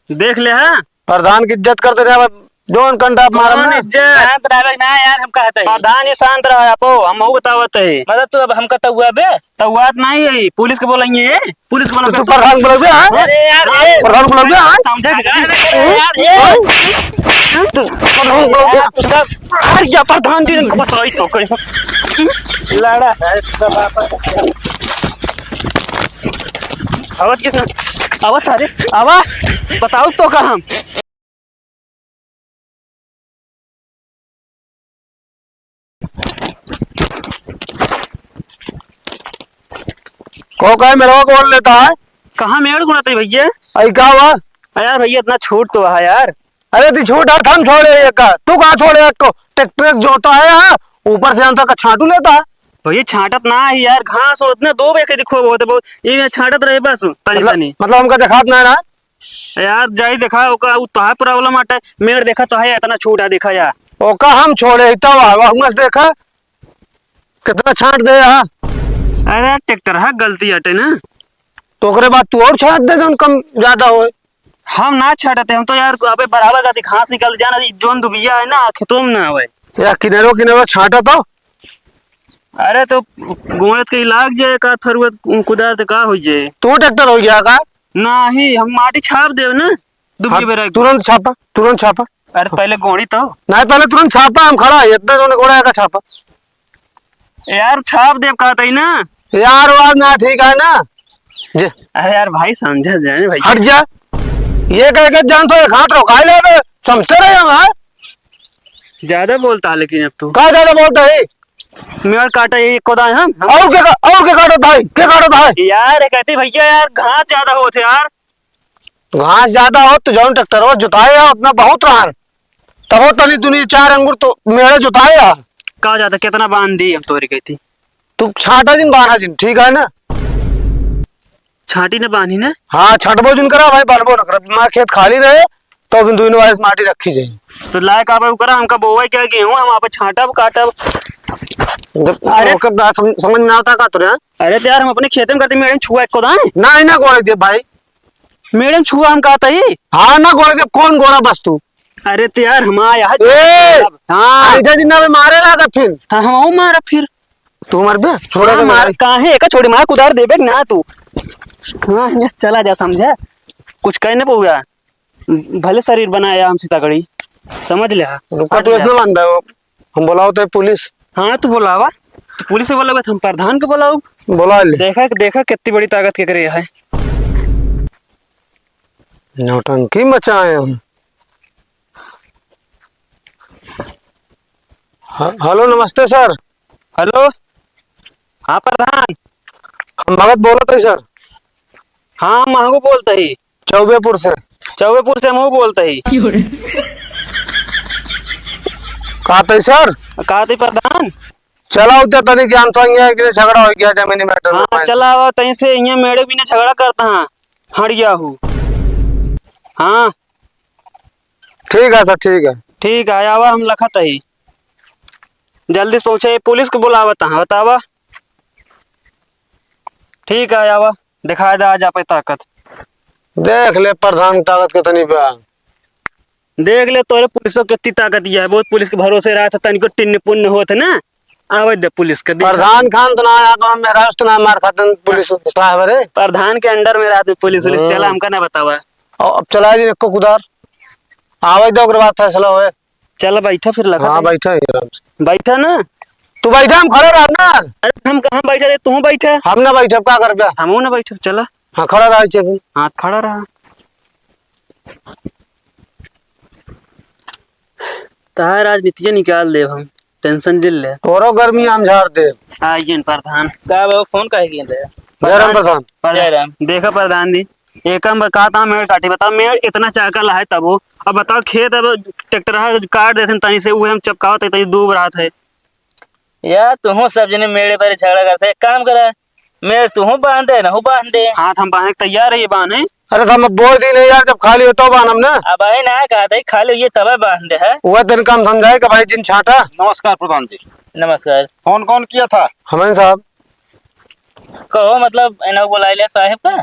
देख ले हाँ प्रधान की इज्जत करते रहे। जोन कंडा मारा कौन ना इज्जत शांत रहे ना यार, हम कहते हैं प्रधान ही शांत रहा आपो हम बतावत है मतलब तू अब हमका तो हुआ बे। तवात नहीं है पुलिस को बोलेंगे पुलिस को तो बोलोगे तू प्रधान बोलोगे हाँ? अरे यार ए, प्रधान बोलोगे हाँ? समझे यार ये प्रधान बोलोगे अरे या प्रधान जी को बताई तो कहीं लड़ा है सब आपस। आवाज कितना आवाज सारे आवाज बताओ तो का हम को कहे मेरा कौन लेता है? कहाँ मेड़ गुणाते भैया आई क्या हुआ? यार भैया इतना छूट तो है यार अरे तू छूट हाथ हम छोड़े एक का, तू कहाँ छोड़े एक को? ट्रैक्टर जोता है यहाँ, ऊपर से अंतर का छाटू लेता है। भैया छाटत ना है यार घास होत ना दो बेके दिखो बहुत ये छाटत रहे बस तनी तनी मतलब हमका दिखात नहीं ना। यार जाई देखा ओका उ तो है प्रॉब्लम आटा मेड़ देखा तो है इतना छूट है देखा यार ओका हम छोड़े तब हुआ देखा कितना छाट दे यहाँ। अरे ट्रैक्टर है गलती हटे ना तो ओकरे बाद तू और छाट दे जोन कम ज्यादा हो। हम ना छाटते हम तो यार अबे बराबर का घास निकल जाना जोन दुबिया है ना खेतों में ना आवे या किनेरो किनेरो छाटा तो अरे तो गोड़त के लाग जाए का फरुत कुदार का हो जाए तू ट्रैक्टर हो गया का? नहीं हम माटी छाप देव ना दुबिया हाँ, बेरा तुरंत छापा तुरंत छापा। अरे पहले गोड़ी तो नहीं पहले तुरंत छापा, हम खड़ा है इतना जोन घोड़ा का छापा। यार छाप देव कहता ही ना यार आवाज ना ठीक है ना जे अरे यार भाई समझा जाए भाई हट जा। ये कह के जान तो एक हाथ रोका ले बे, समझते रहे हम हाँ? ज्यादा बोलता है लेकिन अब तू का ज्यादा बोलता है? मेड़ काटा ये कोदा है हम और क्या काटता है? क्या काटता है? यार ये कहते भैया यार घास ज्यादा होते यार घास ज्यादा हो तो जौन ट्रैक्टर हो जुताए उतना बहुत रहन तब हो तनी दुनी 4 अंगुर तो मेरे जुताए यार। कहा जाता कितना बांध दी हम तोरी कहती तू छाटा दिन बाना दिन ठीक है ना। छाटी ने बांधी ना हाँ छटबो जिन करा भाई बनबो न कर मां खेत खाली रहे तो बिन दुइन वाइस माटी रखी जाए तो लायक आप करा हमका बोवा क्या गेहूं हम आप छाटब काटब अरे ओके बात समझ में आता का तुरे? अरे तो यार हम अपने खेत में करते मैडम छुआ एक कोदा है ना ना गोड़े दे भाई। मैडम छुआ हम कहता ही हाँ ना गोड़े दे कौन गोड़ा बस तू? अरे तो यार हम आया ए हाँ ऐसा जिन्ना में मारे लगा फिर हाँ मारा फिर तू मर बे छोड़े हाँ, के मार मार काहे एक छोड़ी मार कुदार देबे ना तू हाँ ये चला जा समझा कुछ कहने पऊगा भले शरीर बनाया हम सीतागढ़ी समझ ले रुका तू इतना मान रहा हो हम बोलाओ तो पुलिस हाँ तू बोलावा तो पुलिस से बोला हम प्रधान को बोलाऊ बोला ले देखा कितनी बड़ी ताकत के करे है नौटंकी मचाए हम। हेलो नमस्ते सर। हेलो हाँ प्रधान हम भगत बोलत है सर हाँ महंगो बोलता ही चौबेपुर से। चौबेपुर से हम बोलता ही कहते सर कहा थी प्रधान चला उते तनी जान तो कि झगड़ा हो गया जमीनी मैटर में। हाँ चला आवा तहीं से यहाँ मेरे भी ने झगड़ा करता हाँ हड़िया हूँ हाँ ठीक है सर ठीक है। ठीक है आवा हम लखत ही जल्दी से पहुंचे पुलिस को बुलावत हाँ बतावा ठीक है आवा दिखा दे आज आप ताकत देख ले प्रधान ताकत के तनी पे देख ले तोरे पुलिस को कितनी ताकत है बहुत पुलिस के भरोसे रहा था तनिको टिन्न पुण्य होत ना आवे दे पुलिस के प्रधान खान तो ना आया तो हम राष्ट्र ना मार खाते पुलिस साहब रे प्रधान के अंडर में रहते पुलिस वुलिस चला हमका ना बतावा अब चला जी को कुदार आवे दे ओकर बाद फैसला होए। चल बैठा फिर लगा हाँ बैठा है आराम से बैठा ना तू बैठा हम खड़े रह ना। अरे हम कहाँ बैठा रे तू बैठा हम ना बैठे का कर बे हम ना बैठो चला हाँ खड़ा रह चाहिए हाथ खड़ा रहा तार राजनीति निकाल दे हम टेंशन जिल ले तोरो गर्मी हम झाड़ दे। आइए प्रधान का बाबू फोन काहे किए थे? जयराम प्रधान जय राम। देखा प्रधान जी एकम बताता मेड़ काटी बताओ मेड़ इतना चाकल है तब वो अब बताओ खेत अब ट्रैक्टर काट देते तनी से वो हम चपकावत तनी डूब रहा थे यार तुम सब जने मेरे पर झगड़ा करते एक काम करा मेरे तू बांध दे ना हो बांध दे हाथ हम बांधने के तैयार है ये बांधे अरे तो हम बोल दी नहीं यार जब खाली हो तो बान हम ना अब आए ना कहा था खाली ये तब बांध दे है। वह दिन का हम समझाए कि भाई जिन छाटा। नमस्कार प्रधान जी। नमस्कार। फोन कौन किया था? हमें साहब कहो मतलब इन्हें बुला लिया साहिब का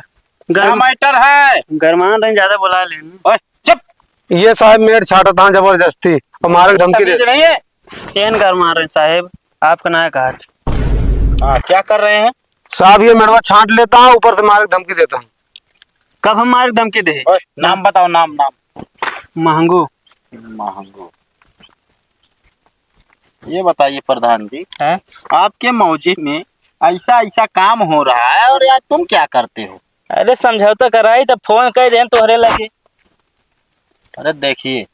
क्या मैटर है? गरमा तो ज्यादा बुला लेना। ओए चुप। ये साहब मेड़ छाटा था जबरदस्ती और मारे धमकी दे। तमीज नहीं है? एन गरमा रहे साहेब, आपका ना कहा। हाँ, क्या कर रहे हैं? साहब ये मेड़वा छाट लेता हूँ, ऊपर से मारे धमकी देता हूँ। कब हमारे धमकी दे? ओए, नाम बताओ, नाम नाम। महंगू। महंगू। ये बताइए प्रधान जी, हाँ? आपके मौजे में ऐसा ऐसा काम हो रहा है और यार तुम क्या करते हो? अरे समझौता कराई तब फोन कर दें तोहरे लगे। अरे देखिए,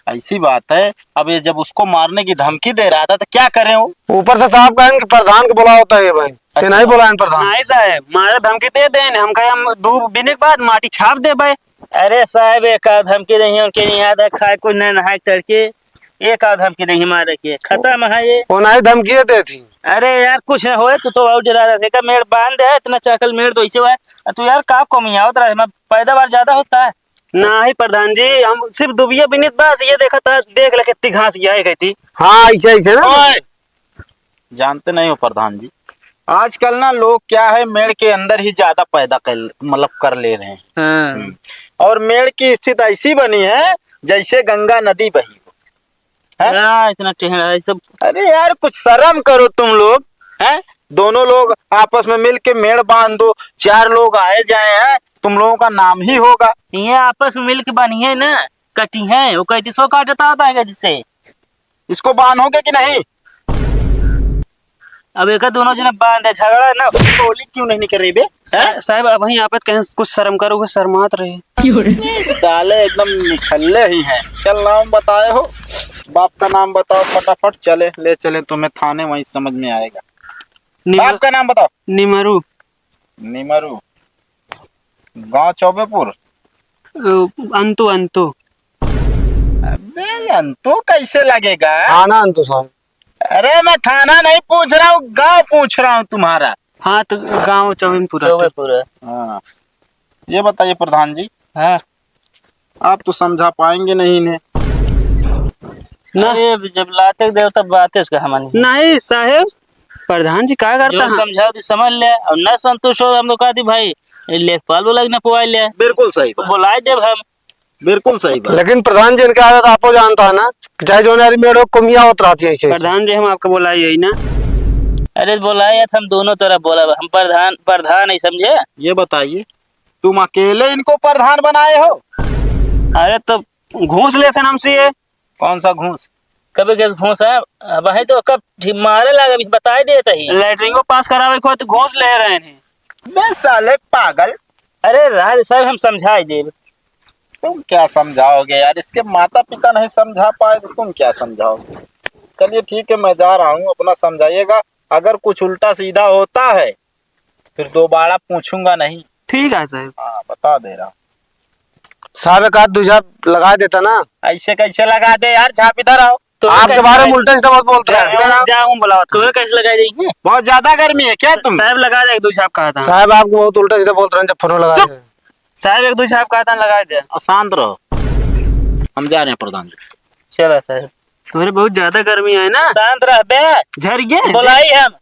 ऐसी बात है, अब ये जब उसको मारने की धमकी दे रहा था तो क्या करें वो? ऊपर से साहब कहेंगे कि प्रधान को बोला होता है ये भाई, ये नहीं बोला है प्रधान। नहीं साहेब, मारे धमकी दे दें, हम कहे हम दूब बिने के बाद माटी छाप दे भाई। अरे साहब एक आध धमकी नहीं उनके नहीं याद है, खाए कोई न नहाए तड़के एक आध धमकी नहीं मारे के खत्म है ये। वो नहीं धमकी दे थी। अरे यार कुछ न होए तू तो और डरा रहा था, मेड़ बांध दे इतना चाकल मेड़ तो ऐसे हुआ है तू यार का कमी आवत रहा है, मैं पैदावार ज्यादा होता है। ना ही प्रधान जी, हम सिर्फ दुबिया बिनित बस ये देखा था, देख ले कितनी घास गया गई थी। हाँ ऐसे ऐसे ना। ओए, जानते नहीं हो प्रधान जी, आजकल ना लोग क्या है, मेड़ के अंदर ही ज्यादा पैदा कर मतलब कर ले रहे हैं। हाँ। और मेड़ की स्थिति ऐसी बनी है जैसे गंगा नदी बही हो। हैं? हाँ, इतना टेढ़ा है सब। अरे यार कुछ शर्म करो तुम लोग, हैं? दोनों लोग आपस में मिल के मेड़ बांध दो, 4 लोग आए जाए हैं, तुम लोगों का नाम ही होगा। ये आपस में मिल के बनी है ना, कटी है वो कहती सो काटता होता है जिससे। इसको बांधोगे कि नहीं? अब एक दोनों जने बांध झगड़ा ना। गोली क्यों नहीं निकल रही बे? हैं? साहब अब वहीं आप कहें कुछ शर्म करोगे, शर्मात रहे। साले एकदम निखल्ले ही हैं। चल नाम बताए हो, बाप का नाम बताओ फटाफट, चले ले चले तुम्हें थाने, वहीं समझ में आएगा। बाप का नाम बताओ। निमरू। निमरू। गांव चौबेपुर। अंतु अंतु। अबे अंतु कैसे लगेगा? हाँ ना अंतु साहब। अरे मैं थाना नहीं पूछ रहा हूँ, गांव पूछ रहा हूँ तुम्हारा। हाँ तो गाँव चौबेपुरा। पूरा। हाँ, ये बताइए प्रधान जी, हाँ आप तो समझा पाएंगे नहीं इन्हें। ना ये जब लाते देव तब बातें इसका हमारी नहीं साहेब, प्रधान जी क्या करता जो है? समझाओ तो समझ ले और न संतुष्ट हो हम लोग कहती भाई लेखपाल बोला न पुआ ले बिल्कुल सही तो बात, बुलाए देव हम। बिल्कुल सही बात। लेकिन प्रधान जी इनके आदत आपको जानता है ना कि चाहे जो नारी मेड़ो कुमिया होत रहती है ऐसे। प्रधान जी हम आपको बोलाई यही ना। अरे बुलाए हम दोनों तरफ बोला, हम प्रधान नहीं समझे। ये बताइए, तुम अकेले इनको प्रधान बनाए हो? अरे तो घूस लेते ना हमसे ये। कौन सा घूस? कभी कैसे घूसा वही तो कब मारे लगा अभी बताई देता ही। लेटरिन को पास करावे को तो घूस ले रहे थे। बे साले पागल, अरे राज साहब हम समझाई देव। तुम क्या समझाओगे यार, इसके माता पिता नहीं समझा पाए तो तुम क्या समझाओगे? चलिए ठीक है, मैं जा रहा हूँ, अपना समझाइएगा। अगर कुछ उल्टा सीधा होता है फिर दोबारा पूछूंगा नहीं। ठीक है साहब। हाँ बता दे रहा हूँ। साहब एक आध दूजा लगा देता ना। ऐसे कैसे लगा दे यार, छाप इधर आओ। तो आपके बारे में उल्टा सीधा बहुत बोलते हैं। जाऊँ बुलाओ तो तुम्हें कैसे लगाई देंगे? बहुत ज्यादा गर्मी है क्या तुम? साहब लगा दे, एक दो छाप कहा था। साहब आपको बहुत उल्टा सीधा बोलते हैं जब फोन लगा चुप। दे। साहब एक दो छाप कहा था लगा दे। शांत रहो, हम जा रहे हैं प्रधान जी। चलो साहब तुम्हारे बहुत ज्यादा गर्मी है ना, शांत रह बे। झर गए बुलाई हम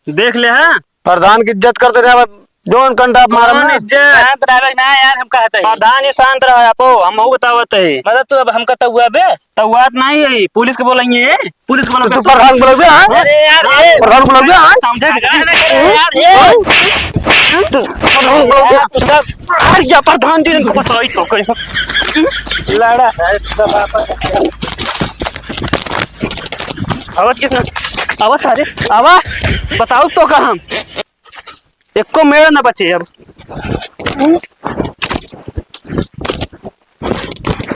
देख ले। हाँ प्रधान की इज्जत करते रहे, जोन कंटा आप मारा ना। शांत रह ना यार, हम कहते हैं प्रधान जी शांत रहो आप, हम बतावत है। मतलब तू अब हम कहता हुआ बे। तो बात नहीं है, पुलिस को बोलेंगे, पुलिस को तो बोलेंगे। प्रधान बोलोगे? हाँ अरे यार ये प्रधान बोलोगे? हाँ समझे झगड़ा ना करे यार ये। प्रधान बोलोगे? अरे या प्रधान जी ने बताई तो कहीं लड़ा है सब आपस। आवाज कितना आवाज सारे आवाज बताओ तो का हम एक को मेरा ना बचे अब।